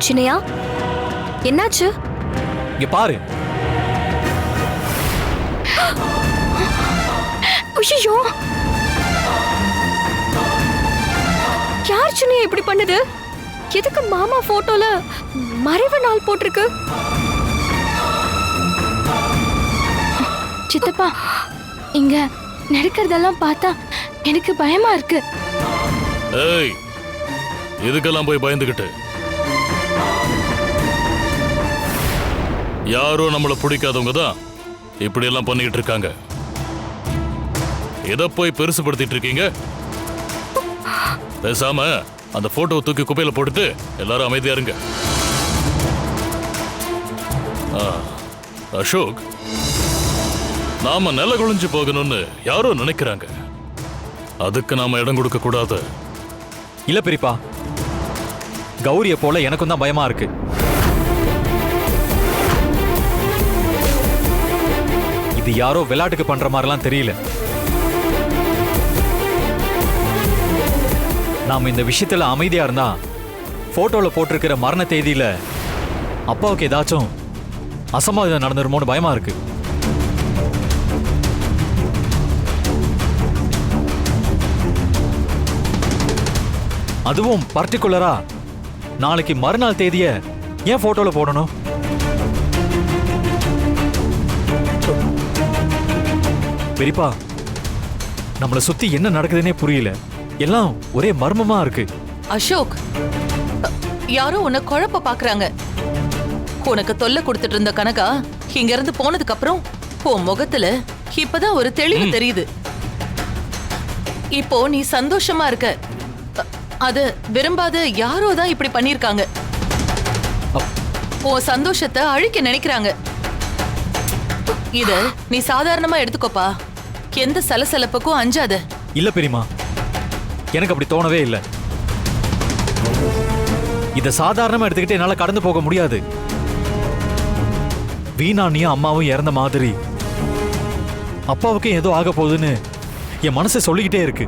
சின்னையா, என்னாச்சு? இங்க பாரு. ஐயோ, யார் சின்னையா இப்படி பண்ணது? எதுக்கு மாமா போட்டோல மறைவு நாள் போட்டிருக்கு? சித்தப்பா, இங்க நடக்கிறதெல்லாம் பார்த்தா எனக்கு பயமா இருக்கு. ஏய், இதுக்கெல்லாம் போய் பயந்துகிட்டு யாரோ நம்மள பிடிக்காதவங்க தான் இப்படி எல்லாம் பண்ணிக்கிட்டு இருக்காங்க. எதை போய் பெருசுபடுத்திட்டு இருக்கீங்க? பேசாம அந்த போட்டோவை தூக்கி குப்பையில போட்டுட்டு எல்லாரும் அமைதியா இருங்க. அசோக், நாம நில குளிஞ்சு போகணும்னு யாரோ நினைக்கிறாங்க. அதுக்கு நாம இடம் கொடுக்க கூடாது. இல்ல பெரியப்பா, கௌரிய போல எனக்கும் தான் பயமா இருக்கு. இது யாரோ விளையாட்டுக்கு பண்ற மாதிரிலாம் தெரியல. நாம இந்த விஷயத்துல அமைதியா இருந்தா போட்டோல போட்டிருக்கிற மரண தேதியில அப்பாவுக்கு ஏதாச்சும் அசம்பாவிதம் நடந்துருமோன்னு பயமா இருக்கு. அதுவும் பர்டிகுலரா நாளைக்கு மறுநாள் தேதிய ஏன் போட்டோல போடணும்? பெரியப்பா, நம்மளை சுத்தி என்ன நடக்குதுன்னே புரியல. எல்லாம் ஒரே மர்மமா இருக்கு. அசோக், யாரோ உன்னை குழப்ப பாக்குறாங்க. உனக்கு தொல்லை கொடுத்துட்டு இருந்த கனகா இங்க இருந்து போனதுக்கு அப்புறம் உன் முகத்துல இப்பதான் ஒரு தெளிவு தெரியுது. இப்போ நீ சந்தோஷமா இருக்க. அது விரும்பாத யாரோ தான் இப்படி பண்ணிருக்காங்க. உன் சந்தோஷத்தை அழிக்க நினைக்கிறாங்க. இத நீ சாதாரணமா எடுத்துக்கோப்பா. எந்த சலசலப்புக்கும் அஞ்சாத. இல்ல பெரியமா, எனக்கு அப்படி தோணவே இல்லை. இத சாதாரணமா எடுத்துக்கிட்டு என்னால கடந்து போக முடியாது. வீணானியும் அம்மாவும் இறந்த மாதிரி அப்பாவுக்கும் ஏதோ ஆக போகுதுன்னு என் மனசு சொல்லிக்கிட்டே இருக்கு.